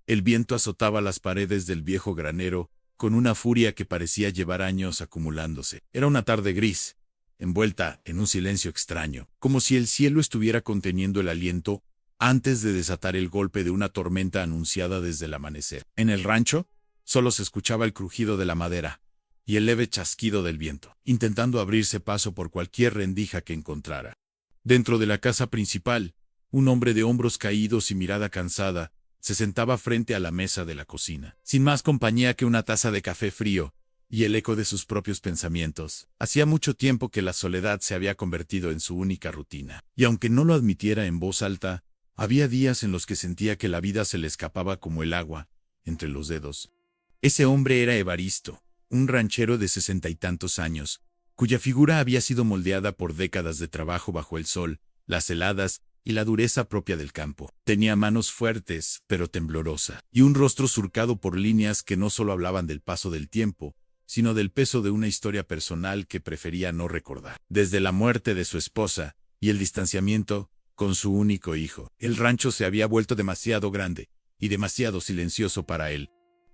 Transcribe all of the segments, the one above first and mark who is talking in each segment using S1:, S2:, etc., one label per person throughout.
S1: El viento azotaba las paredes del viejo granero con una furia que parecía llevar años acumulándose. Era una tarde gris, envuelta en un silencio extraño, como si el cielo estuviera conteniendo el aliento antes de desatar el golpe de una tormenta anunciada desde el amanecer. En el rancho, solo se escuchaba el crujido de la madera y el leve chasquido del viento, intentando abrirse paso por cualquier rendija que encontrara. Dentro de la casa principal, un hombre de hombros caídos y mirada cansada se sentaba frente a la mesa de la cocina, sin más compañía que una taza de café frío y el eco de sus propios pensamientos. Hacía mucho tiempo que la soledad se había convertido en su única rutina, y aunque no lo admitiera en voz alta, había días en los que sentía que la vida se le escapaba como el agua entre los dedos. Ese hombre era Evaristo, un ranchero de 60 y tantos años, cuya figura había sido moldeada por décadas de trabajo bajo el sol, las heladas y la dureza propia del campo. Tenía manos fuertes, pero temblorosa, y un rostro surcado por líneas que no solo hablaban del paso del tiempo, sino del peso de una historia personal que prefería no recordar. Desde la muerte de su esposa y el distanciamiento con su único hijo, el rancho se había vuelto demasiado grande y demasiado silencioso para él.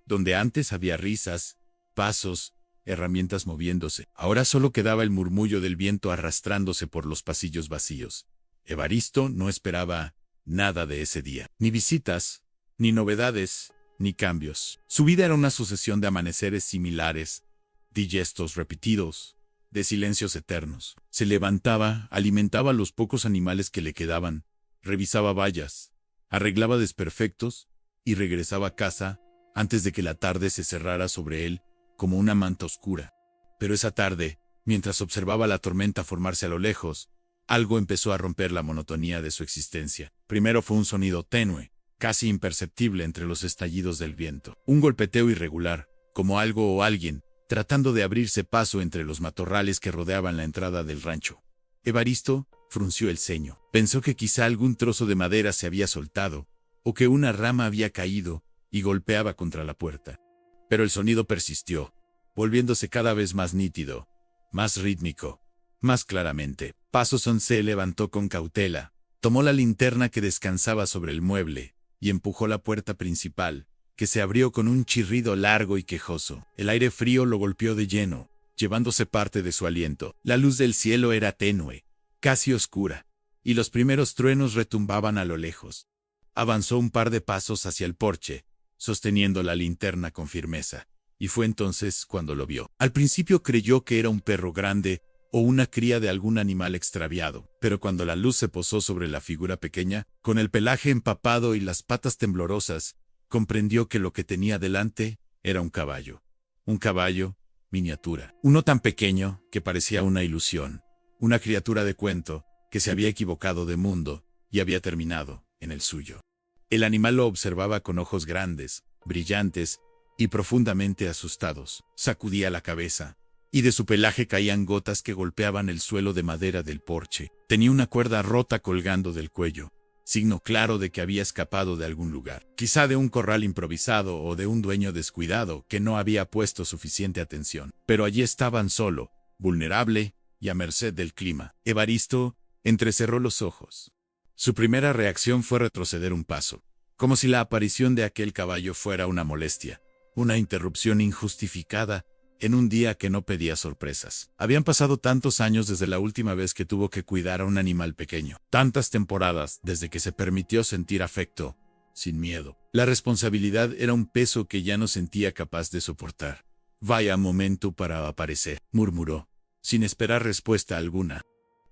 S1: Donde antes había risas, pasos, herramientas moviéndose, ahora solo quedaba el murmullo del viento arrastrándose por los pasillos vacíos. Evaristo no esperaba nada de ese día, ni visitas, ni novedades, ni cambios. Su vida era una sucesión de amaneceres similares, de gestos repetidos, de silencios eternos. Se levantaba, alimentaba a los pocos animales que le quedaban, revisaba vallas, arreglaba desperfectos y regresaba a casa antes de que la tarde se cerrara sobre él como una manta oscura. Pero esa tarde, mientras observaba la tormenta formarse a lo lejos, algo empezó a romper la monotonía de su existencia. Primero fue un sonido tenue, casi imperceptible entre los estallidos del viento. Un golpeteo irregular, como algo o alguien, tratando de abrirse paso entre los matorrales que rodeaban la entrada del rancho. Evaristo frunció el ceño. Pensó que quizá algún trozo de madera se había soltado, o que una rama había caído y golpeaba contra la puerta. Pero el sonido persistió, volviéndose cada vez más nítido, más rítmico, más claramente. Parsons se levantó con cautela, tomó la linterna que descansaba sobre el mueble y empujó la puerta principal, que se abrió con un chirrido largo y quejoso. El aire frío lo golpeó de lleno, llevándose parte de su aliento. La luz del cielo era tenue, casi oscura, y los primeros truenos retumbaban a lo lejos. Avanzó un par de pasos hacia el porche, sosteniendo la linterna con firmeza, y fue entonces cuando lo vio. Al principio creyó que era un perro grande o una cría de algún animal extraviado, pero cuando la luz se posó sobre la figura pequeña, con el pelaje empapado y las patas temblorosas, comprendió que lo que tenía delante era un caballo. Un caballo miniatura. Uno tan pequeño que parecía una ilusión. Una criatura de cuento que se había equivocado de mundo y había terminado en el suyo. El animal lo observaba con ojos grandes, brillantes y profundamente asustados. Sacudía la cabeza, y de su pelaje caían gotas que golpeaban el suelo de madera del porche. Tenía una cuerda rota colgando del cuello, signo claro de que había escapado de algún lugar, quizá de un corral improvisado o de un dueño descuidado que no había puesto suficiente atención. Pero allí estaban solo, vulnerable y a merced del clima. Evaristo entrecerró los ojos. Su primera reacción fue retroceder un paso, como si la aparición de aquel caballo fuera una molestia, una interrupción injustificada en un día que no pedía sorpresas. Habían pasado tantos años desde la última vez que tuvo que cuidar a un animal pequeño, tantas temporadas desde que se permitió sentir afecto, sin miedo. La responsabilidad era un peso que ya no sentía capaz de soportar. «Vaya momento para aparecer», murmuró, sin esperar respuesta alguna.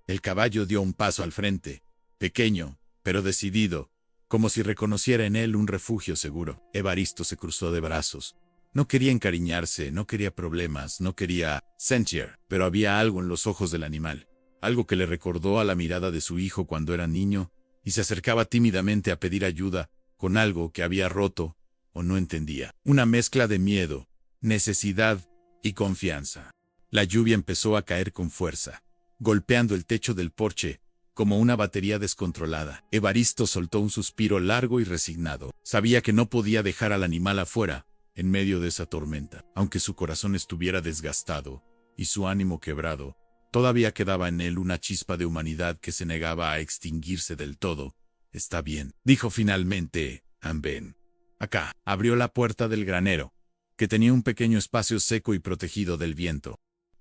S1: El caballo dio un paso al frente, pequeño, pero decidido, como si reconociera en él un refugio seguro. Evaristo se cruzó de brazos. No quería encariñarse, no quería problemas, no quería sentir, pero había algo en los ojos del animal, algo que le recordó a la mirada de su hijo cuando era niño, y se acercaba tímidamente a pedir ayuda con algo que había roto o no entendía. Una mezcla de miedo, necesidad y confianza. La lluvia empezó a caer con fuerza, golpeando el techo del porche como una batería descontrolada. Evaristo soltó un suspiro largo y resignado. Sabía que no podía dejar al animal afuera, en medio de esa tormenta. Aunque su corazón estuviera desgastado y su ánimo quebrado, todavía quedaba en él una chispa de humanidad que se negaba a extinguirse del todo. «Está bien», dijo finalmente, «Amben». Acá, abrió la puerta del granero, que tenía un pequeño espacio seco y protegido del viento.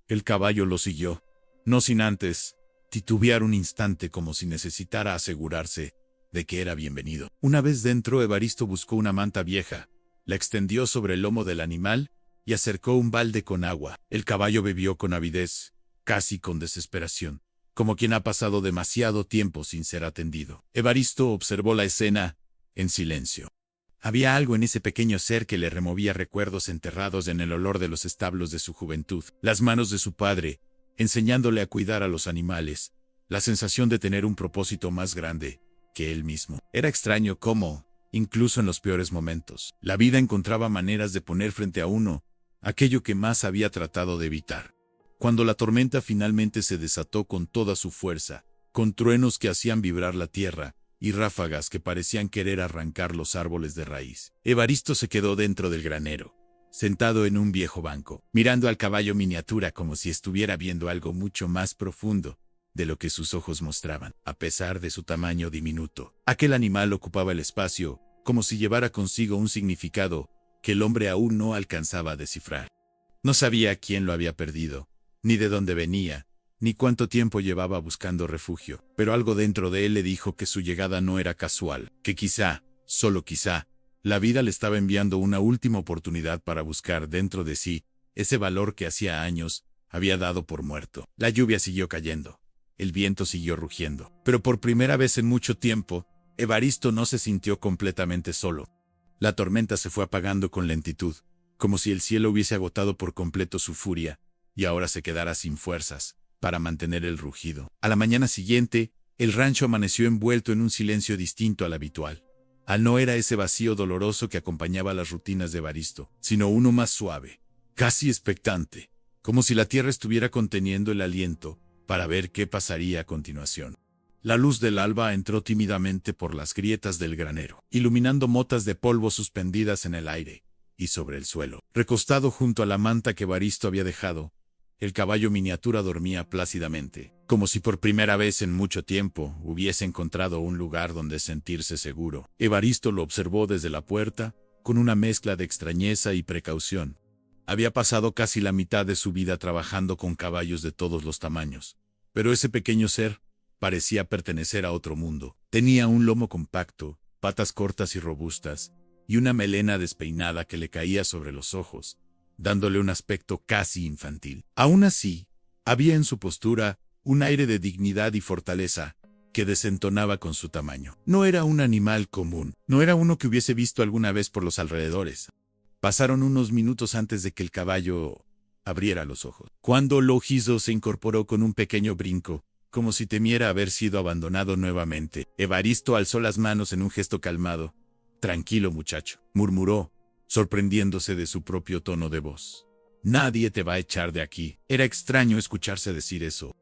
S1: El caballo lo siguió, no sin antes titubear un instante como si necesitara asegurarse de que era bienvenido. Una vez dentro, Evaristo buscó una manta vieja, la extendió sobre el lomo del animal y acercó un balde con agua. El caballo bebió con avidez, casi con desesperación, como quien ha pasado demasiado tiempo sin ser atendido. Evaristo observó la escena en silencio. Había algo en ese pequeño ser que le removía recuerdos enterrados en el olor de los establos de su juventud, las manos de su padre, enseñándole a cuidar a los animales, la sensación de tener un propósito más grande que él mismo. Era extraño cómo, incluso en los peores momentos, la vida encontraba maneras de poner frente a uno aquello que más había tratado de evitar. Cuando la tormenta finalmente se desató con toda su fuerza, con truenos que hacían vibrar la tierra y ráfagas que parecían querer arrancar los árboles de raíz, Evaristo se quedó dentro del granero, sentado en un viejo banco, mirando al caballo miniatura como si estuviera viendo algo mucho más profundo de lo que sus ojos mostraban. A pesar de su tamaño diminuto, aquel animal ocupaba el espacio como si llevara consigo un significado que el hombre aún no alcanzaba a descifrar. No sabía quién lo había perdido, ni de dónde venía, ni cuánto tiempo llevaba buscando refugio, pero algo dentro de él le dijo que su llegada no era casual, que quizá, solo quizá, la vida le estaba enviando una última oportunidad para buscar dentro de sí ese valor que hacía años había dado por muerto. La lluvia siguió cayendo, el viento siguió rugiendo, pero por primera vez en mucho tiempo, Evaristo no se sintió completamente solo. La tormenta se fue apagando con lentitud, como si el cielo hubiese agotado por completo su furia, y ahora se quedara sin fuerzas para mantener el rugido. A la mañana siguiente, el rancho amaneció envuelto en un silencio distinto al habitual. No era ese vacío doloroso que acompañaba las rutinas de Evaristo, sino uno más suave, casi expectante, como si la tierra estuviera conteniendo el aliento para ver qué pasaría a continuación. La luz del alba entró tímidamente por las grietas del granero, iluminando motas de polvo suspendidas en el aire y sobre el suelo. Recostado junto a la manta que Evaristo había dejado, el caballo miniatura dormía plácidamente, como si por primera vez en mucho tiempo hubiese encontrado un lugar donde sentirse seguro. Evaristo lo observó desde la puerta, con una mezcla de extrañeza y precaución. Había pasado casi la mitad de su vida trabajando con caballos de todos los tamaños, pero ese pequeño ser parecía pertenecer a otro mundo. Tenía un lomo compacto, patas cortas y robustas, y una melena despeinada que le caía sobre los ojos, dándole un aspecto casi infantil. Aún así, había en su postura un aire de dignidad y fortaleza que desentonaba con su tamaño. No era un animal común, no era uno que hubiese visto alguna vez por los alrededores. Pasaron unos minutos antes de que el caballo abriera los ojos, cuando Lojizo se incorporó con un pequeño brinco, como si temiera haber sido abandonado nuevamente. Evaristo alzó las manos en un gesto calmado. «Tranquilo, muchacho», murmuró, sorprendiéndose de su propio tono de voz. «Nadie te va a echar de aquí». Era extraño escucharse decir eso.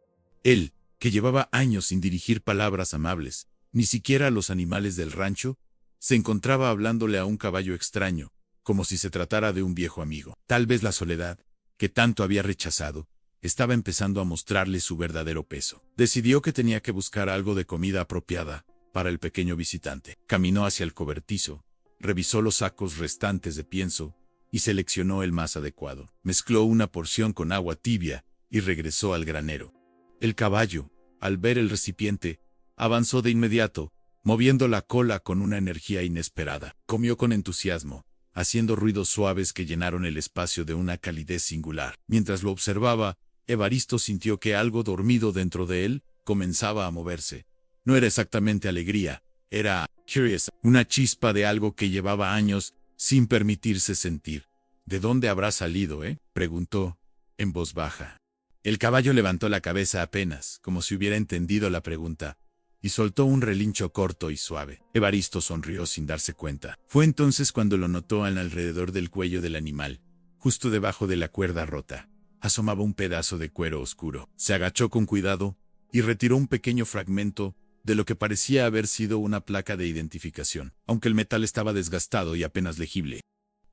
S1: Él, que llevaba años sin dirigir palabras amables, ni siquiera a los animales del rancho, se encontraba hablándole a un caballo extraño, como si se tratara de un viejo amigo. Tal vez la soledad, que tanto había rechazado, estaba empezando a mostrarle su verdadero peso. Decidió que tenía que buscar algo de comida apropiada para el pequeño visitante. Caminó hacia el cobertizo, revisó los sacos restantes de pienso y seleccionó el más adecuado. Mezcló una porción con agua tibia y regresó al granero. El caballo, al ver el recipiente, avanzó de inmediato, moviendo la cola con una energía inesperada. Comió con entusiasmo, haciendo ruidos suaves que llenaron el espacio de una calidez singular. Mientras lo observaba, Evaristo sintió que algo dormido dentro de él comenzaba a moverse. No era exactamente alegría, era curious, una chispa de algo que llevaba años sin permitirse sentir. ¿De dónde habrá salido, preguntó, en voz baja. El caballo levantó la cabeza apenas, como si hubiera entendido la pregunta, y soltó un relincho corto y suave. Evaristo sonrió sin darse cuenta. Fue entonces cuando lo notó alrededor del cuello del animal, justo debajo de la cuerda rota. Asomaba un pedazo de cuero oscuro. Se agachó con cuidado y retiró un pequeño fragmento de lo que parecía haber sido una placa de identificación, aunque el metal estaba desgastado y apenas legible.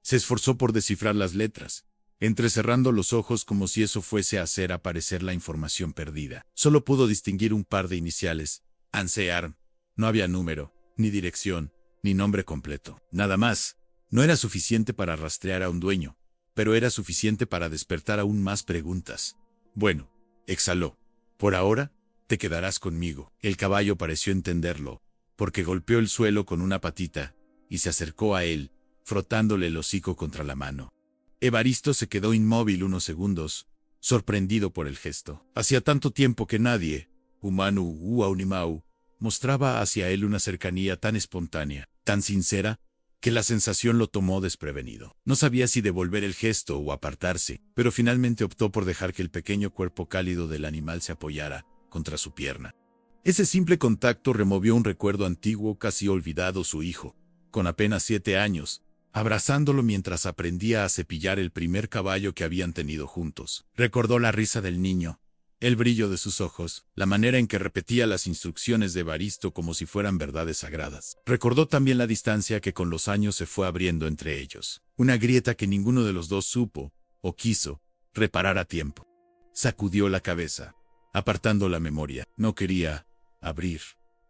S1: Se esforzó por descifrar las letras, entrecerrando los ojos como si eso fuese a hacer aparecer la información perdida. Solo pudo distinguir un par de iniciales. Anse Arm. No había número, ni dirección, ni nombre completo. Nada más. No era suficiente para rastrear a un dueño, pero era suficiente para despertar aún más preguntas. Bueno, exhaló. Por ahora, te quedarás conmigo. El caballo pareció entenderlo, porque golpeó el suelo con una patita y se acercó a él, frotándole el hocico contra la mano. Evaristo se quedó inmóvil unos segundos, sorprendido por el gesto. Hacía tanto tiempo que nadie, humano u animau, mostraba hacia él una cercanía tan espontánea, tan sincera, que la sensación lo tomó desprevenido. No sabía si devolver el gesto o apartarse, pero finalmente optó por dejar que el pequeño cuerpo cálido del animal se apoyara contra su pierna. Ese simple contacto removió un recuerdo antiguo casi olvidado: su hijo, con apenas 7 años, abrazándolo mientras aprendía a cepillar el primer caballo que habían tenido juntos. Recordó la risa del niño, el brillo de sus ojos, la manera en que repetía las instrucciones de Evaristo como si fueran verdades sagradas. Recordó también la distancia que con los años se fue abriendo entre ellos, una grieta que ninguno de los dos supo, o quiso, reparar a tiempo. Sacudió la cabeza, apartando la memoria. No quería abrir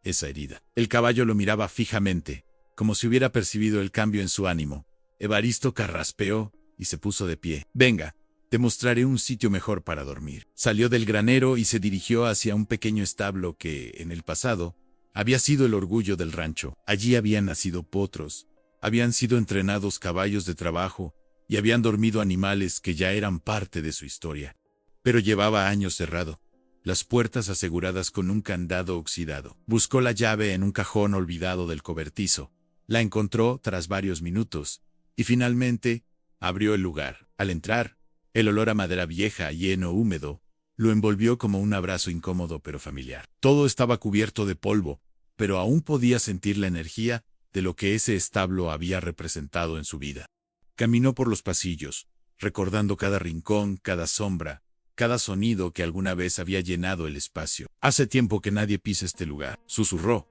S1: esa herida. El caballo lo miraba fijamente, como si hubiera percibido el cambio en su ánimo. Evaristo carraspeó y se puso de pie. Venga, te mostraré un sitio mejor para dormir. Salió del granero y se dirigió hacia un pequeño establo que, en el pasado, había sido el orgullo del rancho. Allí habían nacido potros, habían sido entrenados caballos de trabajo y habían dormido animales que ya eran parte de su historia. Pero llevaba años cerrado, las puertas aseguradas con un candado oxidado. Buscó la llave en un cajón olvidado del cobertizo. La encontró tras varios minutos y finalmente abrió el lugar. Al entrar, el olor a madera vieja y heno húmedo lo envolvió como un abrazo incómodo pero familiar. Todo estaba cubierto de polvo, pero aún podía sentir la energía de lo que ese establo había representado en su vida. Caminó por los pasillos, recordando cada rincón, cada sombra, cada sonido que alguna vez había llenado el espacio. Hace tiempo que nadie pisa este lugar, susurró,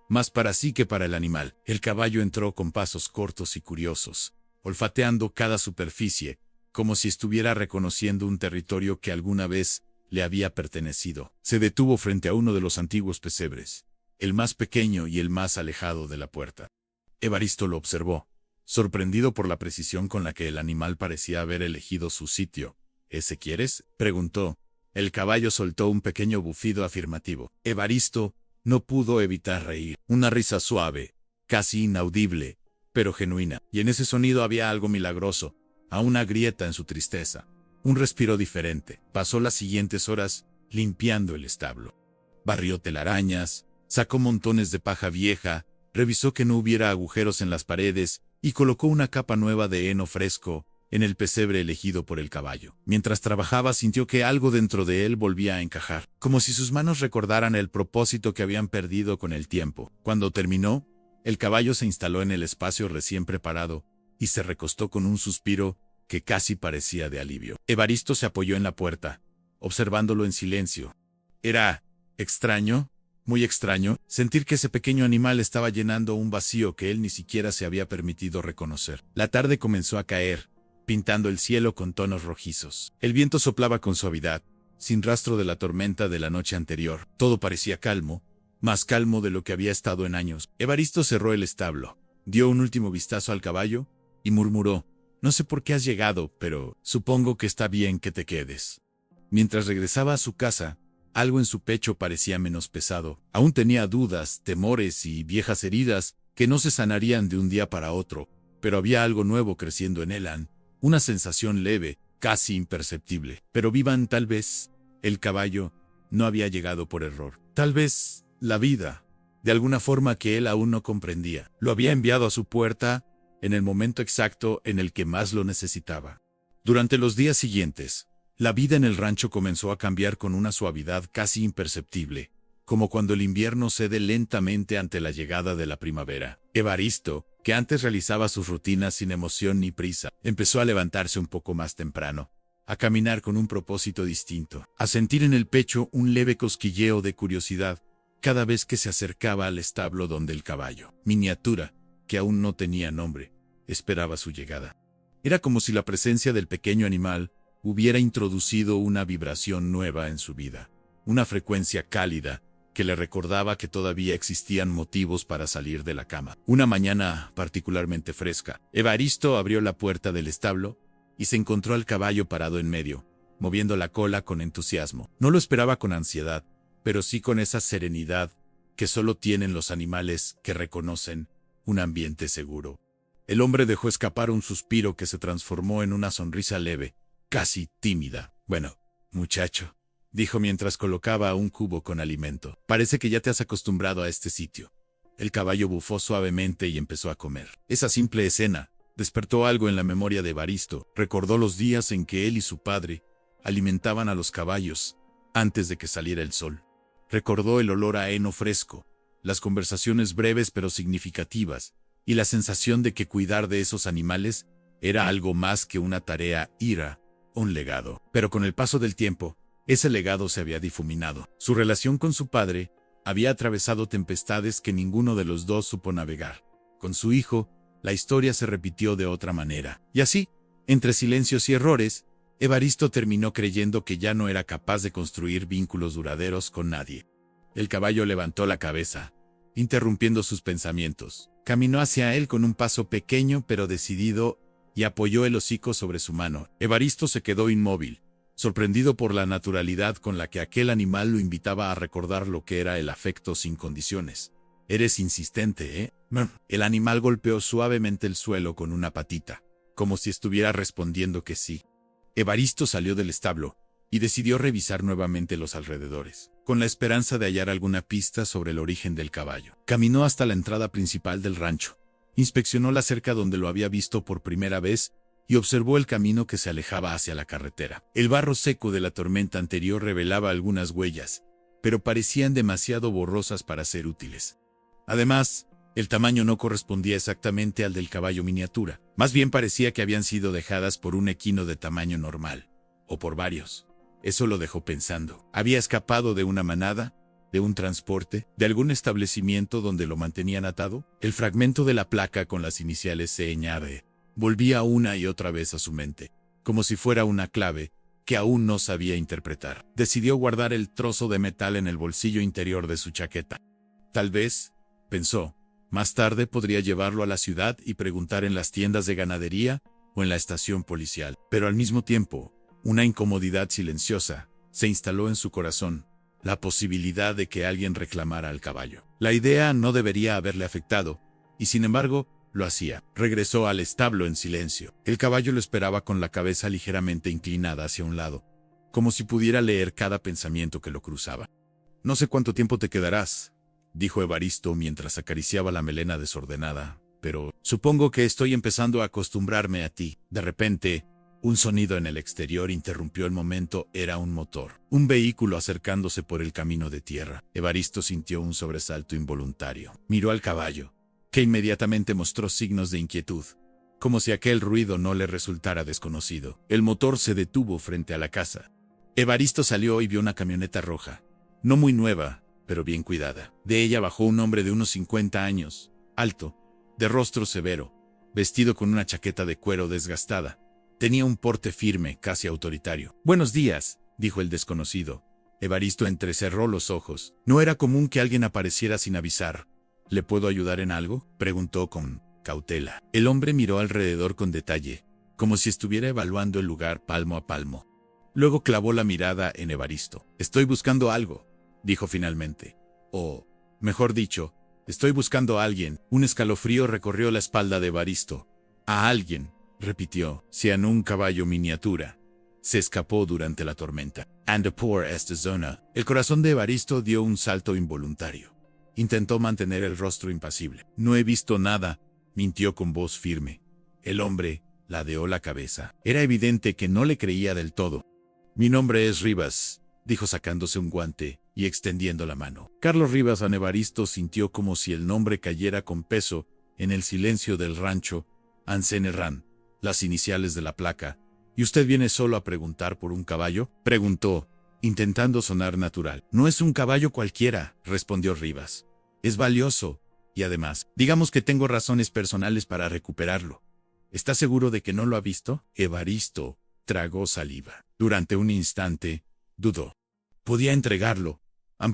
S1: más para sí que para el animal. El caballo entró con pasos cortos y curiosos, olfateando cada superficie, como si estuviera reconociendo un territorio que alguna vez le había pertenecido. Se detuvo frente a uno de los antiguos pesebres, el más pequeño y el más alejado de la puerta. Evaristo lo observó, sorprendido por la precisión con la que el animal parecía haber elegido su sitio. ¿Ese quieres?, preguntó. El caballo soltó un pequeño bufido afirmativo. Evaristo no pudo evitar reír. Una risa suave, casi inaudible, pero genuina. Y en ese sonido había algo milagroso, a una grieta en su tristeza, un respiro diferente. Pasó las siguientes horas limpiando el establo. Barrió telarañas, sacó montones de paja vieja, revisó que no hubiera agujeros en las paredes y colocó una capa nueva de heno fresco en el pesebre elegido por el caballo. Mientras trabajaba sintió que algo dentro de él volvía a encajar, como si sus manos recordaran el propósito que habían perdido con el tiempo. Cuando terminó, el caballo se instaló en el espacio recién preparado y se recostó con un suspiro que casi parecía de alivio. Evaristo se apoyó en la puerta, observándolo en silencio. Era extraño, muy extraño, sentir que ese pequeño animal estaba llenando un vacío que él ni siquiera se había permitido reconocer. La tarde comenzó a caer, pintando el cielo con tonos rojizos. El viento soplaba con suavidad, sin rastro de la tormenta de la noche anterior. Todo parecía calmo, más calmo de lo que había estado en años. Evaristo cerró el establo, dio un último vistazo al caballo y murmuró: no sé por qué has llegado, pero supongo que está bien que te quedes. Mientras regresaba a su casa, algo en su pecho parecía menos pesado. Aún tenía dudas, temores y viejas heridas que no se sanarían de un día para otro, pero había algo nuevo creciendo en él, una sensación leve, casi imperceptible. Pero vivan, tal vez el caballo no había llegado por error. Tal vez la vida, de alguna forma que él aún no comprendía, lo había enviado a su puerta en el momento exacto en el que más lo necesitaba. Durante los días siguientes, la vida en el rancho comenzó a cambiar con una suavidad casi imperceptible, como cuando el invierno cede lentamente ante la llegada de la primavera. Evaristo, que antes realizaba sus rutinas sin emoción ni prisa, empezó a levantarse un poco más temprano, a caminar con un propósito distinto, a sentir en el pecho un leve cosquilleo de curiosidad cada vez que se acercaba al establo donde el caballo, miniatura, que aún no tenía nombre, esperaba su llegada. Era como si la presencia del pequeño animal hubiera introducido una vibración nueva en su vida, una frecuencia cálida que le recordaba que todavía existían motivos para salir de la cama. Una mañana particularmente fresca, Evaristo abrió la puerta del establo y se encontró al caballo parado en medio, moviendo la cola con entusiasmo. No lo esperaba con ansiedad, pero sí con esa serenidad que solo tienen los animales que reconocen un ambiente seguro. El hombre dejó escapar un suspiro que se transformó en una sonrisa leve, casi tímida. Bueno, muchacho, dijo mientras colocaba un cubo con alimento. Parece que ya te has acostumbrado a este sitio. El caballo bufó suavemente y empezó a comer. Esa simple escena despertó algo en la memoria de Evaristo. Recordó los días en que él y su padre alimentaban a los caballos antes de que saliera el sol. Recordó el olor a heno fresco, las conversaciones breves pero significativas, y la sensación de que cuidar de esos animales era algo más que una tarea, era un legado. Pero con el paso del tiempo, ese legado se había difuminado. Su relación con su padre había atravesado tempestades que ninguno de los dos supo navegar. Con su hijo, la historia se repitió de otra manera. Y así, entre silencios y errores, Evaristo terminó creyendo que ya no era capaz de construir vínculos duraderos con nadie. El caballo levantó la cabeza, interrumpiendo sus pensamientos. Caminó hacia él con un paso pequeño pero decidido y apoyó el hocico sobre su mano. Evaristo se quedó inmóvil, sorprendido por la naturalidad con la que aquel animal lo invitaba a recordar lo que era el afecto sin condiciones. Eres insistente, ¿eh? El animal golpeó suavemente el suelo con una patita, como si estuviera respondiendo que sí. Evaristo salió del establo y decidió revisar nuevamente los alrededores, con la esperanza de hallar alguna pista sobre el origen del caballo. Caminó hasta la entrada principal del rancho, inspeccionó la cerca donde lo había visto por primera vez y observó el camino que se alejaba hacia la carretera. El barro seco de la tormenta anterior revelaba algunas huellas, pero parecían demasiado borrosas para ser útiles. Además, el tamaño no correspondía exactamente al del caballo miniatura. Más bien parecía que habían sido dejadas por un equino de tamaño normal, o por varios. Eso lo dejó pensando. ¿Había escapado de una manada? ¿De un transporte? ¿De algún establecimiento donde lo mantenían atado? El fragmento de la placa con las iniciales CNAB volvía una y otra vez a su mente, como si fuera una clave que aún no sabía interpretar. Decidió guardar el trozo de metal en el bolsillo interior de su chaqueta. Tal vez, pensó, más tarde podría llevarlo a la ciudad y preguntar en las tiendas de ganadería o en la estación policial. Pero al mismo tiempo, una incomodidad silenciosa se instaló en su corazón, la posibilidad de que alguien reclamara al caballo. La idea no debería haberle afectado, y sin embargo, lo hacía. Regresó al establo en silencio. El caballo lo esperaba con la cabeza ligeramente inclinada hacia un lado, como si pudiera leer cada pensamiento que lo cruzaba. «No sé cuánto tiempo te quedarás», dijo Evaristo mientras acariciaba la melena desordenada, «pero supongo que estoy empezando a acostumbrarme a ti». De repente, un sonido en el exterior interrumpió el momento. Era un motor, un vehículo acercándose por el camino de tierra. Evaristo sintió un sobresalto involuntario. Miró al caballo, que inmediatamente mostró signos de inquietud, como si aquel ruido no le resultara desconocido. El motor se detuvo frente a la casa. Evaristo salió y vio una camioneta roja, no muy nueva, pero bien cuidada. De ella bajó un hombre de unos 50 años, alto, de rostro severo, vestido con una chaqueta de cuero desgastada. Tenía un porte firme, casi autoritario. «Buenos días», dijo el desconocido. Evaristo entrecerró los ojos. No era común que alguien apareciera sin avisar. «¿Le puedo ayudar en algo?», preguntó con cautela. El hombre miró alrededor con detalle, como si estuviera evaluando el lugar palmo a palmo. Luego clavó la mirada en Evaristo. «Estoy buscando algo», dijo finalmente. «O, mejor dicho, estoy buscando a alguien». Un escalofrío recorrió la espalda de Evaristo. «A alguien», repitió. «Si en un caballo miniatura se escapó durante la tormenta. And por esta zona». El corazón de Evaristo dio un salto involuntario. Intentó mantener el rostro impasible. «No he visto nada», mintió con voz firme. El hombre ladeó la cabeza. Era evidente que no le creía del todo. «Mi nombre es Rivas», dijo sacándose un guante y extendiendo la mano. Carlos Rivas. Evaristo sintió como si el nombre cayera con peso en el silencio del rancho. «Ansenerran», las iniciales de la placa. «¿Y usted viene solo a preguntar por un caballo?», preguntó, intentando sonar natural. «No es un caballo cualquiera», respondió Rivas. «Es valioso, y además, digamos que tengo razones personales para recuperarlo». «¿Está seguro de que no lo ha visto?». Evaristo tragó saliva. Durante un instante, dudó. Podía entregarlo,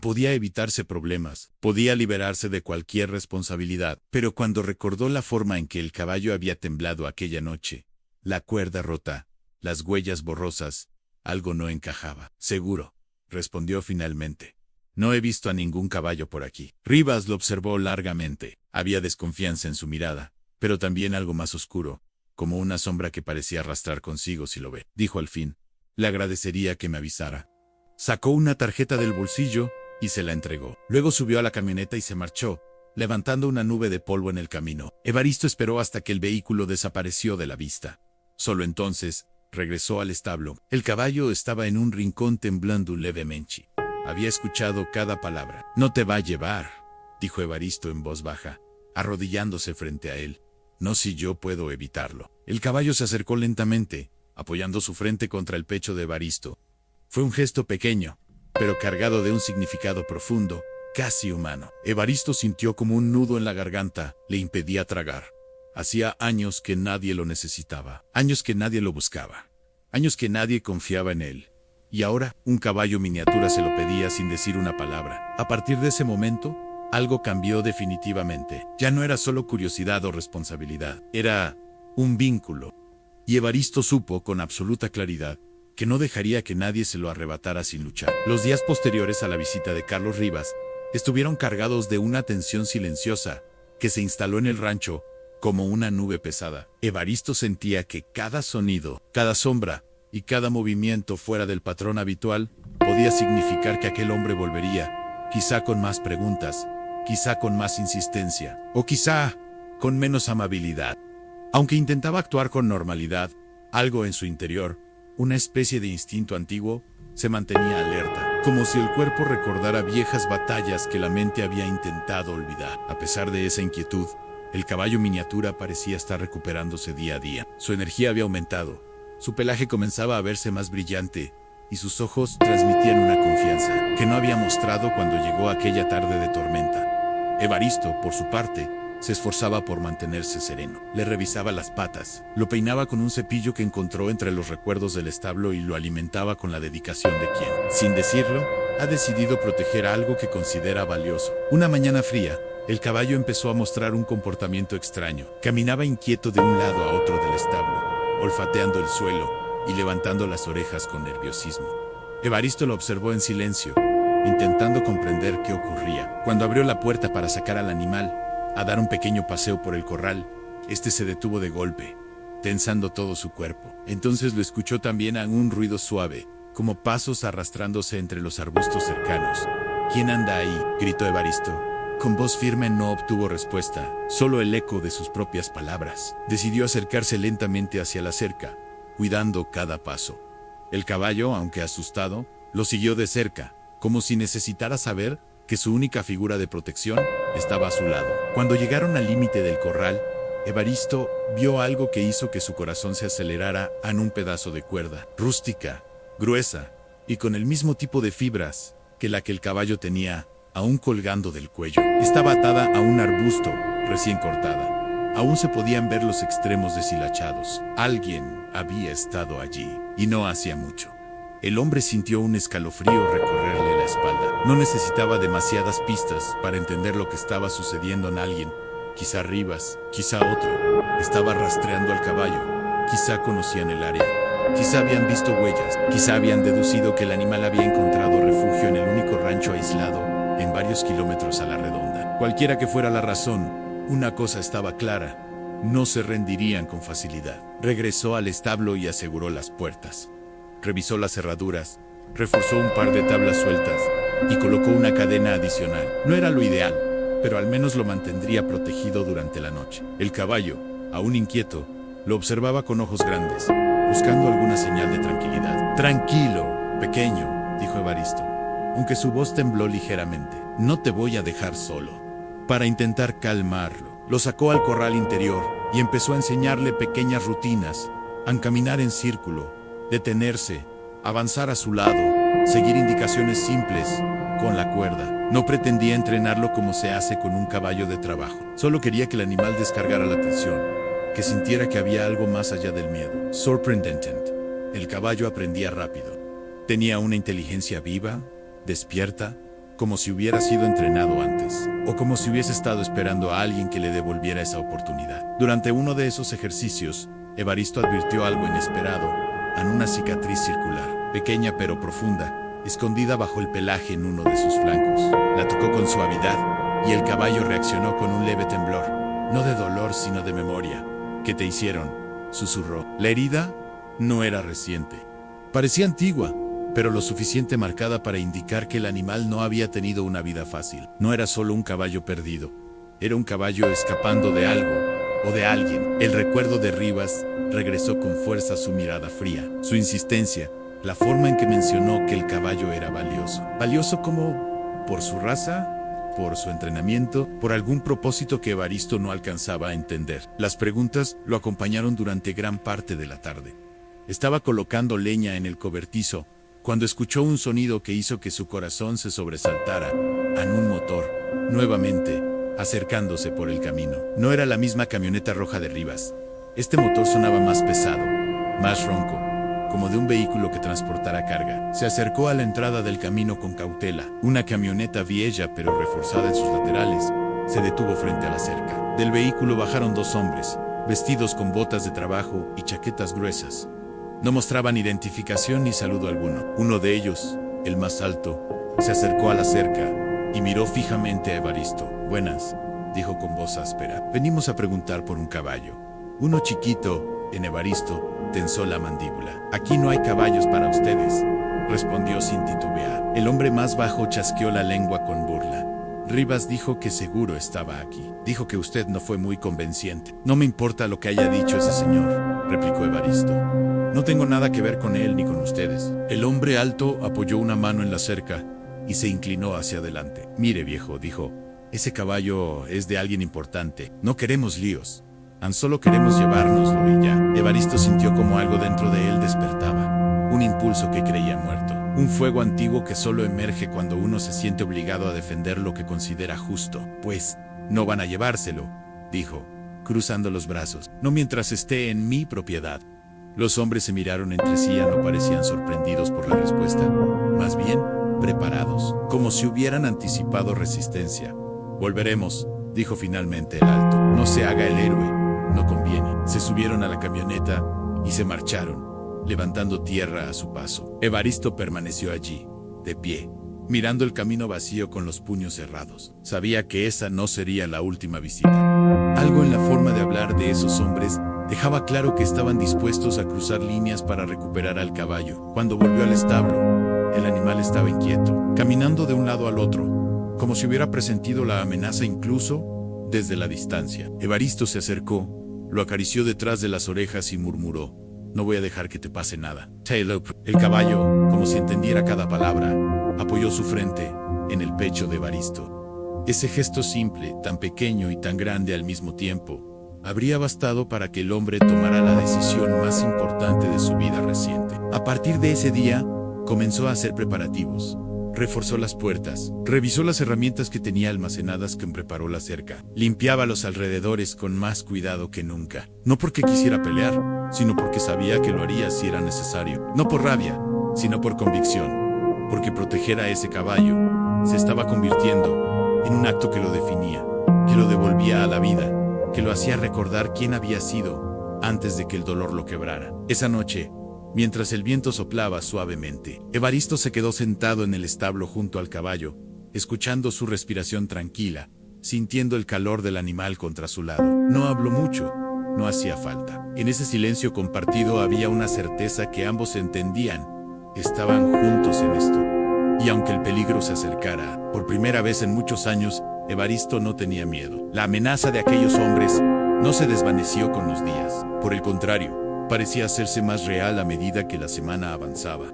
S1: Podía evitarse problemas, podía liberarse de cualquier responsabilidad, pero cuando recordó la forma en que el caballo había temblado aquella noche, la cuerda rota, las huellas borrosas, algo no encajaba. Seguro, respondió finalmente. No he visto a ningún caballo por aquí. Rivas lo observó largamente. Había desconfianza en su mirada, pero también algo más oscuro, como una sombra que parecía arrastrar consigo si lo ve. Dijo al fin. Le agradecería que me avisara. Sacó una tarjeta del bolsillo y se la entregó. Luego subió a la camioneta y se marchó, levantando una nube de polvo en el camino. Evaristo esperó hasta que el vehículo desapareció de la vista. Solo entonces regresó al establo. El caballo estaba en un rincón temblando levemente. Había escuchado cada palabra. No te va a llevar, dijo Evaristo en voz baja, arrodillándose frente a él. No si yo puedo evitarlo. El caballo se acercó lentamente, apoyando su frente contra el pecho de Evaristo. Fue un gesto pequeño, pero cargado de un significado profundo, casi humano. Evaristo sintió como un nudo en la garganta le impedía tragar. Hacía años que nadie lo necesitaba, años que nadie lo buscaba, años que nadie confiaba en él. Y ahora, un caballo miniatura se lo pedía sin decir una palabra. A partir de ese momento, algo cambió definitivamente. Ya no era solo curiosidad o responsabilidad, era un vínculo. Y Evaristo supo con absoluta claridad que no dejaría que nadie se lo arrebatara sin luchar. Los días posteriores a la visita de Carlos Rivas estuvieron cargados de una tensión silenciosa que se instaló en el rancho como una nube pesada. Evaristo sentía que cada sonido, cada sombra y cada movimiento fuera del patrón habitual podía significar que aquel hombre volvería, quizá con más preguntas, quizá con más insistencia, o quizá con menos amabilidad. Aunque intentaba actuar con normalidad, algo en su interior, una especie de instinto antiguo, se mantenía alerta, como si el cuerpo recordara viejas batallas que la mente había intentado olvidar. A pesar de esa inquietud, el caballo miniatura parecía estar recuperándose día a día. Su energía había aumentado, su pelaje comenzaba a verse más brillante, y sus ojos transmitían una confianza que no había mostrado cuando llegó aquella tarde de tormenta. Evaristo, por su parte, se esforzaba por mantenerse sereno. Le revisaba las patas, lo peinaba con un cepillo que encontró entre los recuerdos del establo y lo alimentaba con la dedicación de quien, sin decirlo, ha decidido proteger algo que considera valioso. Una mañana fría, el caballo empezó a mostrar un comportamiento extraño. Caminaba inquieto de un lado a otro del establo, olfateando el suelo y levantando las orejas con nerviosismo. Evaristo lo observó en silencio, intentando comprender qué ocurría. Cuando abrió la puerta para sacar al animal a dar un pequeño paseo por el corral, este se detuvo de golpe, tensando todo su cuerpo. Entonces lo escuchó también a un ruido suave, como pasos arrastrándose entre los arbustos cercanos. ¿Quién anda ahí?, gritó Evaristo. Con voz firme no obtuvo respuesta, solo el eco de sus propias palabras. Decidió acercarse lentamente hacia la cerca, cuidando cada paso. El caballo, aunque asustado, lo siguió de cerca, como si necesitara saber que su única figura de protección estaba a su lado. Cuando llegaron al límite del corral, Evaristo vio algo que hizo que su corazón se acelerara en un pedazo de cuerda, rústica, gruesa, y con el mismo tipo de fibras que la que el caballo tenía, aún colgando del cuello. Estaba atada a un arbusto, recién cortada. Aún se podían ver los extremos deshilachados. Alguien había estado allí, y no hacía mucho. El hombre sintió un escalofrío recorrerle la espalda. No necesitaba demasiadas pistas para entender lo que estaba sucediendo en alguien. Quizá Rivas, quizá otro. Estaba rastreando al caballo. Quizá conocían el área. Quizá habían visto huellas. Quizá habían deducido que el animal había encontrado refugio en el único rancho aislado en varios kilómetros a la redonda. Cualquiera que fuera la razón, una cosa estaba clara: no se rendirían con facilidad. Regresó al establo y aseguró las puertas. Revisó las cerraduras, reforzó un par de tablas sueltas y colocó una cadena adicional. No era lo ideal, pero al menos lo mantendría protegido durante la noche. El caballo, aún inquieto, lo observaba con ojos grandes, buscando alguna señal de tranquilidad. «Tranquilo, pequeño», dijo Evaristo, aunque su voz tembló ligeramente. «No te voy a dejar solo». Para intentar calmarlo, lo sacó al corral interior y empezó a enseñarle pequeñas rutinas: a caminar en círculo, detenerse, avanzar a su lado, seguir indicaciones simples con la cuerda. No pretendía entrenarlo como se hace con un caballo de trabajo. Solo quería que el animal descargara la tensión, que sintiera que había algo más allá del miedo. Sorprendente. El caballo aprendía rápido. Tenía una inteligencia viva, despierta, como si hubiera sido entrenado antes, o como si hubiese estado esperando a alguien que le devolviera esa oportunidad. Durante uno de esos ejercicios, Evaristo advirtió algo inesperado, en una cicatriz circular, pequeña pero profunda, escondida bajo el pelaje en uno de sus flancos. La tocó con suavidad, y el caballo reaccionó con un leve temblor, no de dolor sino de memoria. ¿Qué te hicieron?, susurró. La herida no era reciente. Parecía antigua, pero lo suficiente marcada para indicar que el animal no había tenido una vida fácil. No era solo un caballo perdido, era un caballo escapando de algo o de alguien. El recuerdo de Rivas regresó con fuerza a su mirada fría, su insistencia, la forma en que mencionó que el caballo era valioso. Valioso como por su raza, por su entrenamiento, por algún propósito que Evaristo no alcanzaba a entender. Las preguntas lo acompañaron durante gran parte de la tarde. Estaba colocando leña en el cobertizo cuando escuchó un sonido que hizo que su corazón se sobresaltara, en un motor, nuevamente, acercándose por el camino. No era la misma camioneta roja de Rivas. Este motor sonaba más pesado, más ronco, como de un vehículo que transportara carga. Se acercó a la entrada del camino con cautela. Una camioneta vieja pero reforzada en sus laterales se detuvo frente a la cerca. Del vehículo bajaron dos hombres, vestidos con botas de trabajo y chaquetas gruesas. No mostraban identificación ni saludo alguno. Uno de ellos, el más alto, se acercó a la cerca y miró fijamente a Evaristo. «Buenas», dijo con voz áspera. «Venimos a preguntar por un caballo». Uno chiquito, en Evaristo, tensó la mandíbula. «Aquí no hay caballos para ustedes», respondió sin titubear. El hombre más bajo chasqueó la lengua con burla. «Rivas dijo que seguro estaba aquí. Dijo que usted no fue muy convenciente». «No me importa lo que haya dicho ese señor», replicó Evaristo. «No tengo nada que ver con él ni con ustedes». El hombre alto apoyó una mano en la cerca y se inclinó hacia adelante. «Mire, viejo», dijo, «ese caballo es de alguien importante. No queremos líos. Solo queremos llevárnoslo y ya». Evaristo sintió como algo dentro de él despertaba. Un impulso que creía muerto. Un fuego antiguo que solo emerge cuando uno se siente obligado a defender lo que considera justo. «Pues, no van a llevárselo», dijo, cruzando los brazos. «No mientras esté en mi propiedad». Los hombres se miraron entre sí y no parecían sorprendidos por la respuesta. Más bien, preparados, como si hubieran anticipado resistencia. «Volveremos», dijo finalmente el alto. «No se haga el héroe, no conviene». Se subieron a la camioneta y se marcharon, levantando tierra a su paso. Evaristo permaneció allí, de pie, mirando el camino vacío con los puños cerrados. Sabía que esa no sería la última visita. Algo en la forma de hablar de esos hombres dejaba claro que estaban dispuestos a cruzar líneas para recuperar al caballo. Cuando volvió al establo, el animal estaba inquieto, caminando de un lado al otro, como si hubiera presentido la amenaza incluso desde la distancia. Evaristo se acercó, lo acarició detrás de las orejas y murmuró: «No voy a dejar que te pase nada, Taylor». El caballo, como si entendiera cada palabra, apoyó su frente en el pecho de Evaristo. Ese gesto simple, tan pequeño y tan grande al mismo tiempo, habría bastado para que el hombre tomara la decisión más importante de su vida reciente. A partir de ese día, comenzó a hacer preparativos. Reforzó las puertas, revisó las herramientas que tenía almacenadas que preparó la cerca, limpiaba los alrededores con más cuidado que nunca. No porque quisiera pelear, sino porque sabía que lo haría si era necesario. No por rabia, sino por convicción, porque proteger a ese caballo se estaba convirtiendo en un acto que lo definía, que lo devolvía a la vida, que lo hacía recordar quién había sido antes de que el dolor lo quebrara. Esa noche, mientras el viento soplaba suavemente, Evaristo se quedó sentado en el establo junto al caballo, escuchando su respiración tranquila, sintiendo el calor del animal contra su lado. No habló mucho, no hacía falta. En ese silencio compartido había una certeza que ambos entendían. Estaban juntos en esto. Y aunque el peligro se acercara, por primera vez en muchos años, Evaristo no tenía miedo. La amenaza de aquellos hombres no se desvaneció con los días. Por el contrario, parecía hacerse más real a medida que la semana avanzaba.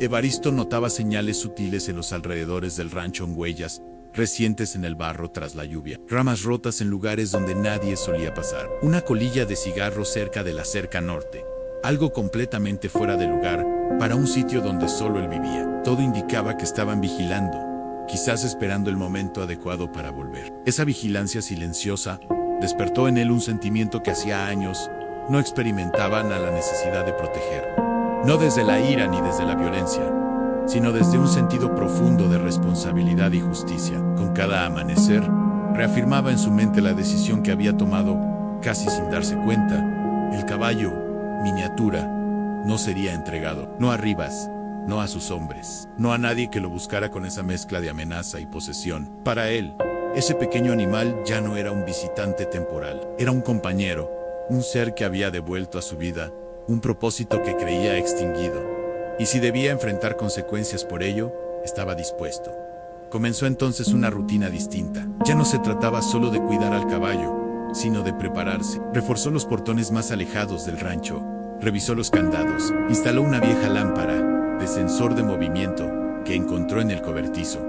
S1: Evaristo notaba señales sutiles en los alrededores del rancho, en huellas recientes en el barro tras la lluvia, ramas rotas en lugares donde nadie solía pasar, una colilla de cigarro cerca de la cerca norte, algo completamente fuera de lugar para un sitio donde solo él vivía. Todo indicaba que estaban vigilando, quizás esperando el momento adecuado para volver. Esa vigilancia silenciosa despertó en él un sentimiento que hacía años no experimentaban, a la necesidad de proteger. No desde la ira ni desde la violencia, sino desde un sentido profundo de responsabilidad y justicia. Con cada amanecer, reafirmaba en su mente la decisión que había tomado, casi sin darse cuenta. El caballo, miniatura, no sería entregado, no a Rivas, no a sus hombres, no a nadie que lo buscara con esa mezcla de amenaza y posesión. Para él, ese pequeño animal ya no era un visitante temporal, era un compañero, un ser que había devuelto a su vida un propósito que creía extinguido. Y si debía enfrentar consecuencias por ello, estaba dispuesto. Comenzó entonces una rutina distinta. Ya no se trataba solo de cuidar al caballo, sino de prepararse. Reforzó los portones más alejados del rancho, revisó los candados, instaló una vieja lámpara de sensor de movimiento que encontró en el cobertizo.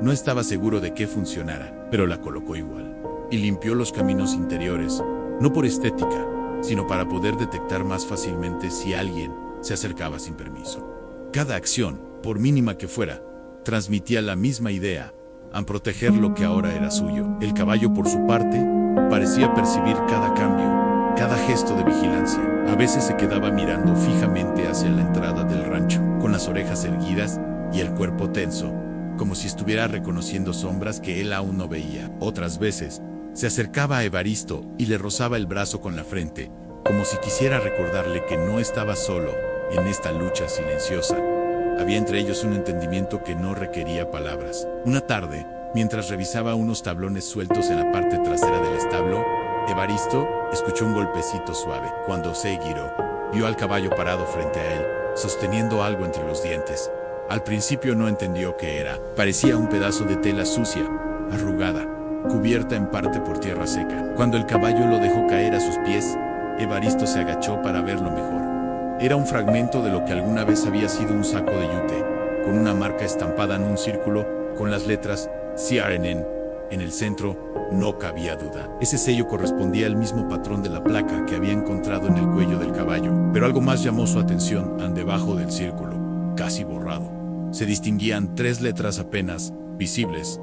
S1: No estaba seguro de que funcionara, pero la colocó igual. Y limpió los caminos interiores, no por estética, sino para poder detectar más fácilmente si alguien se acercaba sin permiso. Cada acción, por mínima que fuera, transmitía la misma idea, a proteger lo que ahora era suyo. El caballo, por su parte, parecía percibir cada cambio, cada gesto de vigilancia. A veces se quedaba mirando fijamente hacia la entrada del rancho, con las orejas erguidas y el cuerpo tenso, como si estuviera reconociendo sombras que él aún no veía. Otras veces, se acercaba a Evaristo y le rozaba el brazo con la frente, como si quisiera recordarle que no estaba solo en esta lucha silenciosa. Había entre ellos un entendimiento que no requería palabras. Una tarde, mientras revisaba unos tablones sueltos en la parte trasera del establo, Evaristo escuchó un golpecito suave. Cuando se giró, vio al caballo parado frente a él, sosteniendo algo entre los dientes. Al principio no entendió qué era. Parecía un pedazo de tela sucia, arrugada, cubierta en parte por tierra seca. Cuando el caballo lo dejó caer a sus pies, Evaristo se agachó para verlo mejor. Era un fragmento de lo que alguna vez había sido un saco de yute, con una marca estampada en un círculo, con las letras CRNN en el centro. No cabía duda. Ese sello correspondía al mismo patrón de la placa que había encontrado en el cuello del caballo, pero algo más llamó su atención debajo del círculo, casi borrado. Se distinguían 3 letras apenas visibles: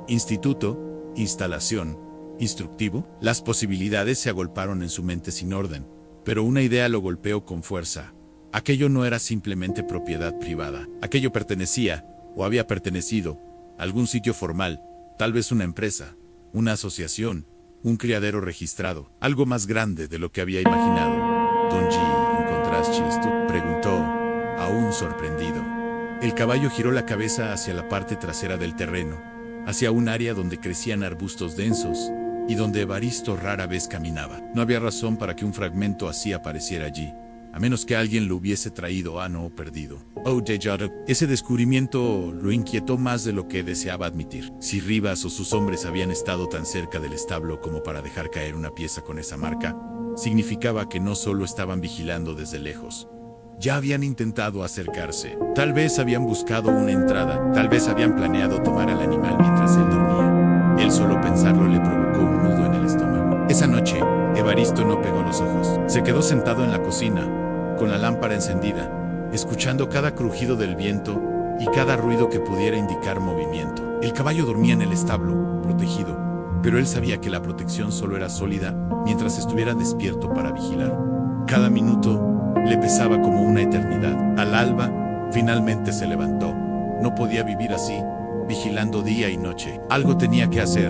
S1: Instituto, Instalación, Instructivo. Las posibilidades se agolparon en su mente sin orden, pero una idea lo golpeó con fuerza. Aquello no era simplemente propiedad privada. Aquello pertenecía, o había pertenecido, a algún sitio formal, tal vez una empresa, una asociación, un criadero registrado, algo más grande de lo que había imaginado. «¿Don G encontraste esto?», preguntó, aún sorprendido. El caballo giró la cabeza hacia la parte trasera del terreno, hacia un área donde crecían arbustos densos y donde Evaristo rara vez caminaba. No había razón para que un fragmento así apareciera allí, a menos que alguien lo hubiese traído a no perdido. Ese descubrimiento lo inquietó más de lo que deseaba admitir. Si Rivas o sus hombres habían estado tan cerca del establo como para dejar caer una pieza con esa marca, significaba que no solo estaban vigilando desde lejos. Ya habían intentado acercarse. Tal vez habían buscado una entrada. Tal vez habían planeado tomar al animal mientras él dormía. Él solo pensarlo le provocó un nudo en el estómago. Esa noche, Evaristo no pegó los ojos. Se quedó sentado en la cocina, con la lámpara encendida, escuchando cada crujido del viento y cada ruido que pudiera indicar movimiento. El caballo dormía en el establo, protegido, pero él sabía que la protección solo era sólida mientras estuviera despierto para vigilar. Cada minuto le pesaba como una eternidad. Al alba, finalmente se levantó. No podía vivir así, vigilando día y noche. Algo tenía que hacer.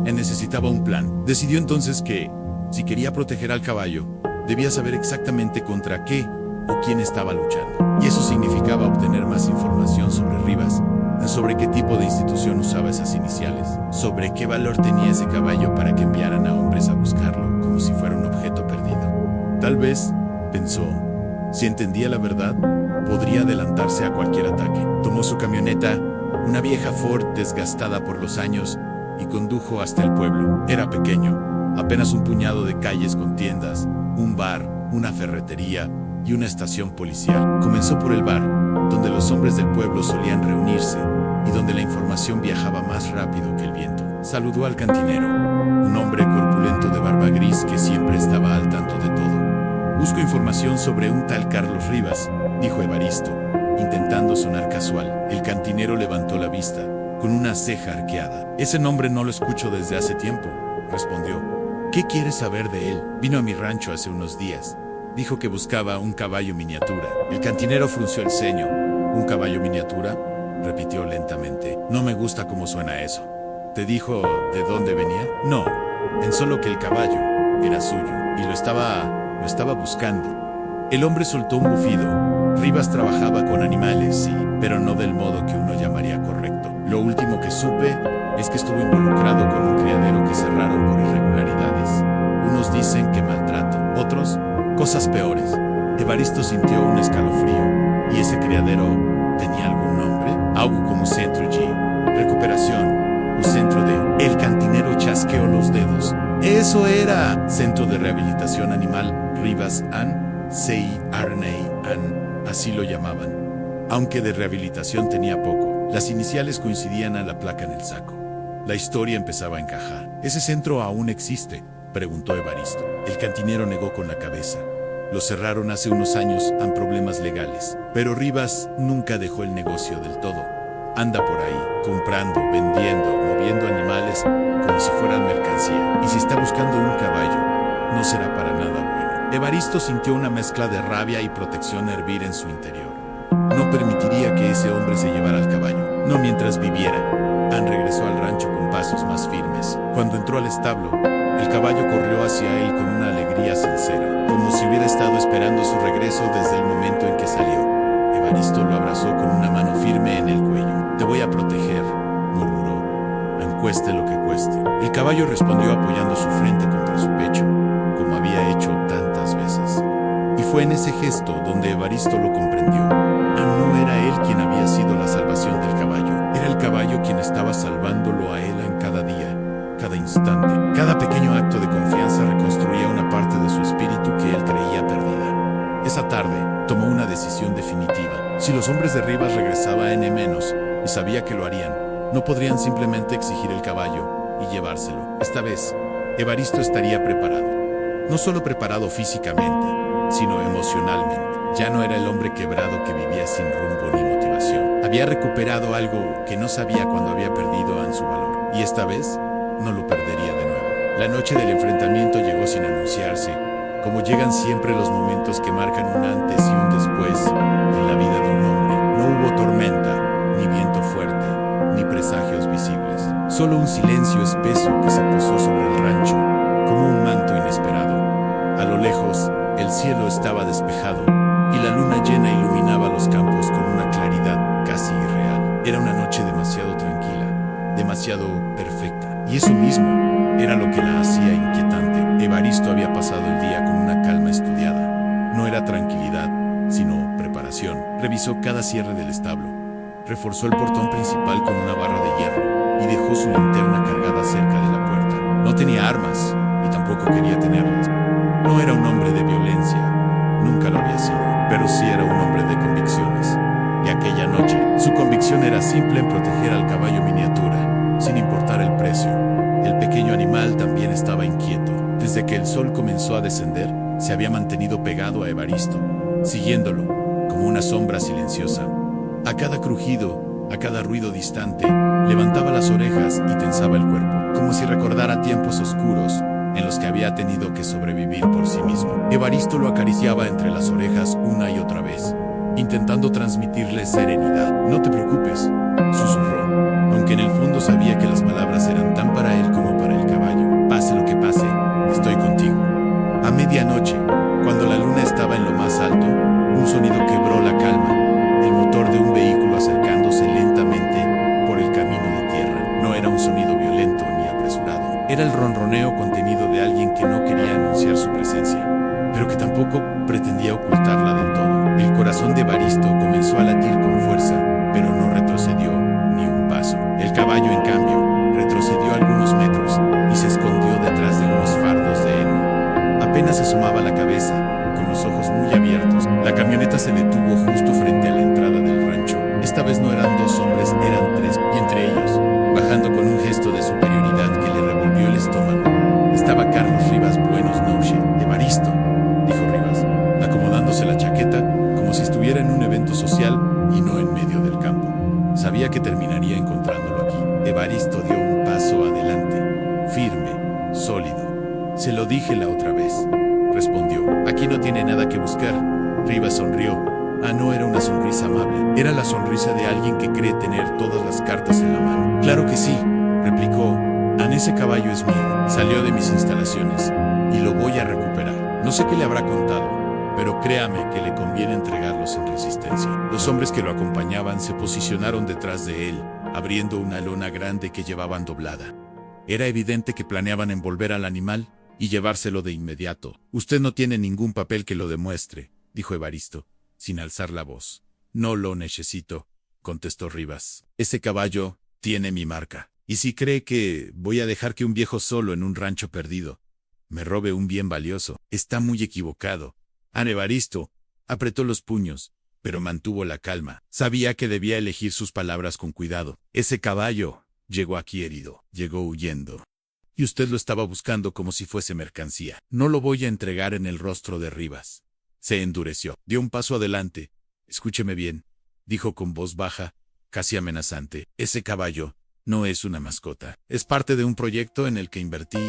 S1: Él necesitaba un plan. Decidió entonces que, si quería proteger al caballo, debía saber exactamente contra qué o quién estaba luchando. Y eso significaba obtener más información sobre Rivas, sobre qué tipo de institución usaba esas iniciales, sobre qué valor tenía ese caballo para que enviaran a hombres a buscarlo, como si fuera un objeto perdido. Tal vez, pensó, si entendía la verdad, podría adelantarse a cualquier ataque. Tomó su camioneta, una vieja Ford desgastada por los años, y condujo hasta el pueblo. Era pequeño, apenas un puñado de calles con tiendas, un bar, una ferretería y una estación policial. Comenzó por el bar, donde los hombres del pueblo solían reunirse y donde la información viajaba más rápido que el viento. Saludó al cantinero, un hombre corpulento de barba gris que siempre estaba al tanto de todo. «Busco información sobre un tal Carlos Rivas», dijo Evaristo, intentando sonar casual. El cantinero levantó la vista, con una ceja arqueada. «Ese nombre no lo escucho desde hace tiempo», respondió. «¿Qué quieres saber de él? Vino a mi rancho hace unos días. Dijo que buscaba un caballo miniatura». El cantinero frunció el ceño. ¿Un caballo miniatura?, repitió lentamente. No me gusta cómo suena eso. ¿Te dijo de dónde venía? No, en solo que el caballo era suyo y lo estaba buscando. El hombre soltó un bufido. Rivas trabajaba con animales, sí, pero no del modo que uno llamaría correcto. Lo último que supe es que estuvo involucrado con un criadero que cerraron por irregularidades. Unos dicen que maltrato, otros, cosas peores. Evaristo sintió un escalofrío. ¿Y ese criadero tenía algún nombre? Algo como Centro G. Recuperación. Un centro de... El cantinero chasqueó los dedos. ¡Eso era! Centro de Rehabilitación Animal Rivas An Arnei An, así lo llamaban. Aunque de rehabilitación tenía poco, las iniciales coincidían a la placa en el saco. La historia empezaba a encajar. ¿Ese centro aún existe?, preguntó Evaristo. El cantinero negó con la cabeza. Lo cerraron hace unos años a problemas legales, pero Rivas nunca dejó el negocio del todo. Anda por ahí, comprando, vendiendo, moviendo animales como si fueran mercancía. Y si está buscando un caballo, no será para nada bueno. Evaristo sintió una mezcla de rabia y protección hervir en su interior. No permitiría que ese hombre se llevara al caballo, no mientras viviera. Ann regresó al rancho con pasos más firmes. Cuando entró al establo, el caballo corrió hacia él con una alegría sincera, como si hubiera estado esperando su regreso desde el momento en que salió. Evaristo lo abrazó con una mano firme en el cuello. Te voy a proteger, murmuró, cueste lo que cueste. El caballo respondió apoyando su frente contra su pecho, como había hecho tantas veces. Y fue en ese gesto donde Evaristo lo comprendió. No era él quien había sido la salvación del caballo. Era el caballo quien estaba salvándolo a él en cada día, cada instante. Cada pequeño acto de confianza reconstruía una parte de su espíritu que él creía perdida. Esa tarde, tomó una decisión definitiva. Si los hombres de Rivas regresaban en menos, y sabía que lo harían, no podrían simplemente exigir el caballo y llevárselo. Esta vez, Evaristo estaría preparado. No solo preparado físicamente, sino emocionalmente. Ya no era el hombre quebrado que vivía sin rumbo ni motivación. Había recuperado algo que no sabía cuando había perdido en su valor. Y esta vez, no lo perdería de nuevo. La noche del enfrentamiento llegó sin anunciarse, como llegan siempre los momentos que marcan un antes y un después en la vida de un hombre. No hubo tormenta, ni viento fuerte, ni presagios visibles. Solo un silencio espeso que se posó sobre el rancho, como un manto inesperado. A lo lejos, el cielo estaba despejado, y la luna llena iluminaba los campos con una claridad casi irreal. Era una noche demasiado tranquila, demasiado perfecta, y eso mismo era lo que la hacía inquietante. Evaristo había pasado el día con una calma estudiada. No era tranquilidad, sino preparación. Revisó cada cierre del establo, reforzó el portón principal con una barra de hierro y dejó su linterna cargada cerca de la puerta. No tenía armas y tampoco quería tenerlas. No era un hombre de violencia, nunca lo había sido, pero sí era un hombre de convicciones. Y aquella noche, su convicción era simple en proteger al caballo miniatura, sin importar el precio. El pequeño animal también estaba inquieto. Desde que el sol comenzó a descender, se había mantenido pegado a Evaristo, siguiéndolo, como una sombra silenciosa. A cada crujido, a cada ruido distante, levantaba las orejas y tensaba el cuerpo, como si recordara tiempos oscuros en los que había tenido que sobrevivir por sí mismo. Evaristo lo acariciaba entre las orejas una y otra vez, intentando transmitirle serenidad. No te preocupes, susurró, aunque en el fondo sabía que las palabras eran tan para él como para el caballo. Pase lo que pase, estoy contigo. A medianoche, cuando la luna estaba en lo más alto, un sonido quebró la calma, el motor de un vehículo acercándose lentamente por el camino de tierra. No era un sonido violento ni apresurado. Era el ronroneo contenido de alguien que no quería anunciar su presencia, pero que tampoco pretendía ocultarla del todo. El corazón de Evaristo comenzó a latir con fuerza, pero no retrocedió ni un paso. El caballo, en cambio, retrocedió algunos metros y se escondió detrás de unos fardos de heno. Apenas asomaba la cabeza, con los ojos muy abiertos. La camioneta se detuvo justo frente a la entrada del rancho. Esta vez no eran dos hombres, eran tres, y entre ellos, bajando con un gesto de superioridad que le revolvió el estómago, estaba Carlos Rivas. Buenos noches, Evaristo, dijo Rivas, acomodándose la chaqueta como si estuviera en un evento social y no en medio del campo. Sabía que terminaría encontrándolo aquí. Evaristo dio un paso adelante, firme, sólido. Se lo dije la otra vez, respondió. Aquí no tiene nada que buscar. Rivas sonrió, Ah, no era una sonrisa amable. Era la sonrisa de alguien que cree tener todas las cartas en la mano. Claro que sí, replicó. An, ese caballo es mío. Salió de mis instalaciones y lo voy a recuperar. No sé qué le habrá contado, pero créame que le conviene entregarlos en resistencia. Los hombres que lo acompañaban se posicionaron detrás de él, abriendo una lona grande que llevaban doblada. Era evidente que planeaban envolver al animal y llevárselo de inmediato. Usted no tiene ningún papel que lo demuestre, dijo Evaristo, sin alzar la voz. No lo necesito, contestó Rivas. Ese caballo tiene mi marca. Y si cree que voy a dejar que un viejo solo en un rancho perdido me robe un bien valioso, está muy equivocado. An, Evaristo apretó los puños, pero mantuvo la calma. Sabía que debía elegir sus palabras con cuidado. Ese caballo llegó aquí herido, llegó huyendo. Y usted lo estaba buscando como si fuese mercancía. No lo voy a entregar. En el rostro de Rivas se endureció. Dio un paso adelante. Escúcheme bien, dijo con voz baja, casi amenazante. Ese caballo no es una mascota. Es parte de un proyecto en el que invertí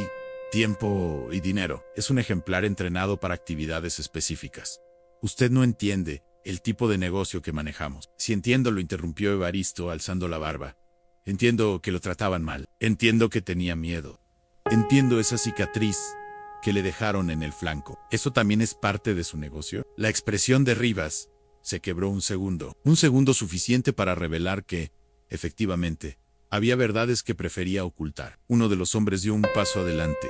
S1: tiempo y dinero. Es un ejemplar entrenado para actividades específicas. Usted no entiende el tipo de negocio que manejamos. Si entiendo, lo interrumpió Evaristo alzando la barba. Entiendo que lo trataban mal. Entiendo que tenía miedo. Entiendo esa cicatriz que le dejaron en el flanco. ¿Eso también es parte de su negocio? La expresión de Rivas se quebró un segundo suficiente para revelar que, efectivamente, había verdades que prefería ocultar. Uno de los hombres dio un paso adelante.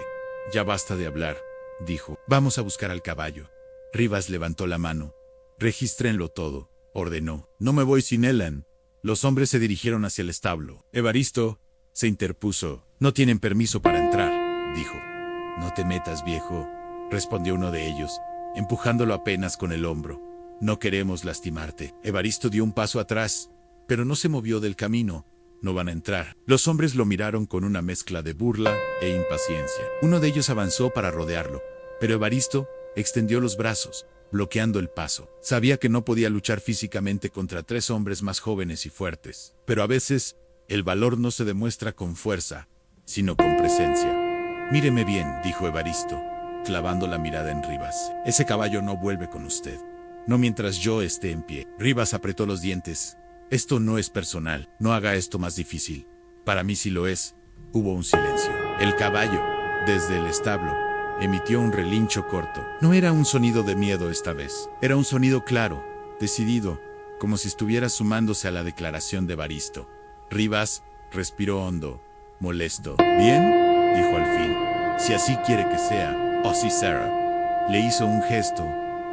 S1: Ya basta de hablar, dijo. Vamos a buscar al caballo. Rivas levantó la mano. Regístrenlo todo, ordenó. No me voy sin Ellen. Los hombres se dirigieron hacia el establo. Evaristo se interpuso. No tienen permiso para entrar, dijo. No te metas, viejo, respondió uno de ellos, empujándolo apenas con el hombro. No queremos lastimarte. Evaristo dio un paso atrás, pero no se movió del camino. No van a entrar. Los hombres lo miraron con una mezcla de burla e impaciencia. Uno de ellos avanzó para rodearlo, pero Evaristo extendió los brazos, bloqueando el paso. Sabía que no podía luchar físicamente contra 3 hombres más jóvenes y fuertes, pero a veces el valor no se demuestra con fuerza, sino con presencia. Míreme bien, dijo Evaristo, clavando la mirada en Rivas. Ese caballo no vuelve con usted. No mientras yo esté en pie. Rivas apretó los dientes. Esto no es personal. No haga esto más difícil. Para mí sí lo es. Hubo un silencio. El caballo, desde el establo, emitió un relincho corto. No era un sonido de miedo esta vez. Era un sonido claro, decidido, como si estuviera sumándose a la declaración de Evaristo. Rivas respiró hondo, molesto. ¿Bien?, dijo al fin. Si así quiere que sea. Oh, sí, Sarah. Le hizo un gesto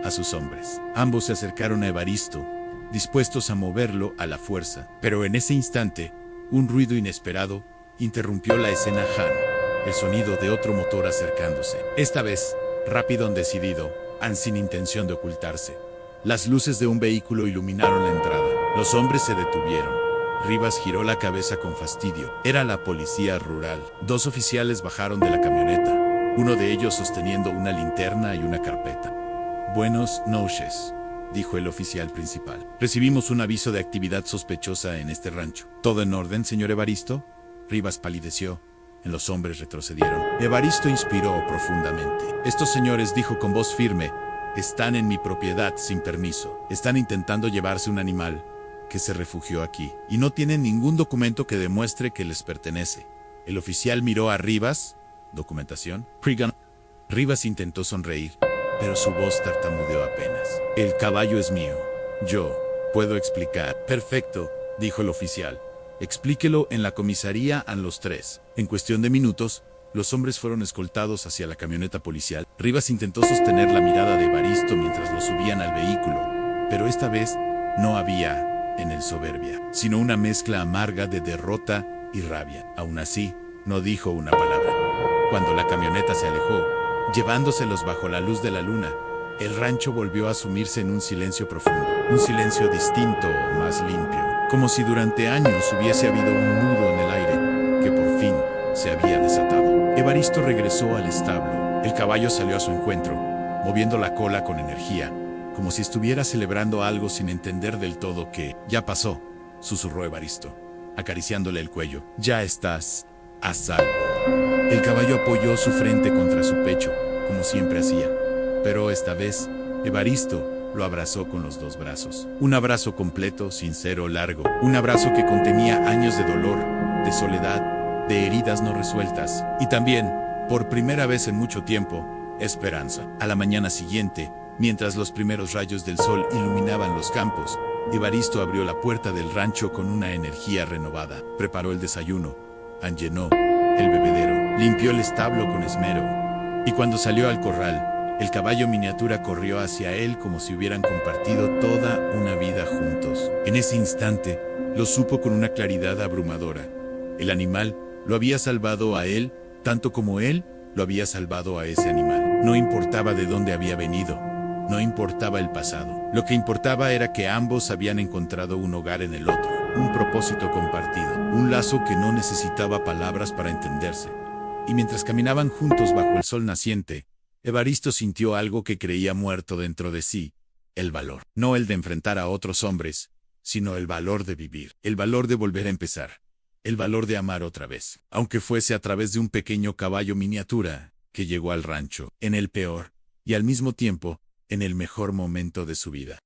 S1: a sus hombres. Ambos se acercaron a Evaristo, dispuestos a moverlo a la fuerza. Pero en ese instante, un ruido inesperado interrumpió la escena. El sonido de otro motor acercándose. Esta vez, rápido y decidido, sin intención de ocultarse. Las luces de un vehículo iluminaron la entrada. Los hombres se detuvieron. Rivas giró la cabeza con fastidio. Era la policía rural. 2 oficiales bajaron de la camioneta, uno de ellos sosteniendo una linterna y una carpeta. Buenos noches, dijo el oficial principal. Recibimos un aviso de actividad sospechosa en este rancho. ¿Todo en orden, señor Evaristo? Rivas palideció. Los hombres retrocedieron. Evaristo inspiró profundamente. Estos señores, dijo con voz firme, están en mi propiedad sin permiso. Están intentando llevarse un animal que se refugió aquí, y no tienen ningún documento que demuestre que les pertenece. El oficial miró a Rivas. ¿Documentación? Rivas intentó sonreír, pero su voz tartamudeó apenas. El caballo es mío. Yo puedo explicar. Perfecto, dijo el oficial. Explíquelo en la comisaría a los 3. En cuestión de minutos, los hombres fueron escoltados hacia la camioneta policial. Rivas intentó sostener la mirada de Evaristo mientras lo subían al vehículo, pero esta vez no había en él soberbia, sino una mezcla amarga de derrota y rabia. Aún así, no dijo una palabra. Cuando la camioneta se alejó, llevándoselos bajo la luz de la luna, el rancho volvió a sumirse en un silencio profundo, un silencio distinto, más limpio, como si durante años hubiese habido un nudo en el aire que por fin se había desatado. Evaristo regresó al establo. El caballo salió a su encuentro, moviendo la cola con energía, como si estuviera celebrando algo sin entender del todo que ya pasó, susurró Evaristo, acariciándole el cuello. Ya estás a salvo. El caballo apoyó su frente contra su pecho, como siempre hacía, pero esta vez Evaristo lo abrazó con los dos brazos. Un abrazo completo, sincero, largo. Un abrazo que contenía años de dolor, de soledad, de heridas no resueltas. Y también, por primera vez en mucho tiempo, esperanza. A la mañana siguiente, mientras los primeros rayos del sol iluminaban los campos, Evaristo abrió la puerta del rancho con una energía renovada. Preparó el desayuno, allanó el bebedero, limpió el establo con esmero. Y cuando salió al corral, el caballo miniatura corrió hacia él como si hubieran compartido toda una vida juntos. En ese instante, lo supo con una claridad abrumadora. El animal lo había salvado a él, tanto como él lo había salvado a ese animal. No importaba de dónde había venido, no importaba el pasado. Lo que importaba era que ambos habían encontrado un hogar en el otro, un propósito compartido, un lazo que no necesitaba palabras para entenderse. Y mientras caminaban juntos bajo el sol naciente, Evaristo sintió algo que creía muerto dentro de sí, el valor. No el de enfrentar a otros hombres, sino el valor de vivir, el valor de volver a empezar, el valor de amar otra vez, aunque fuese a través de un pequeño caballo miniatura que llegó al rancho, en el peor, y al mismo tiempo, en el mejor momento de su vida.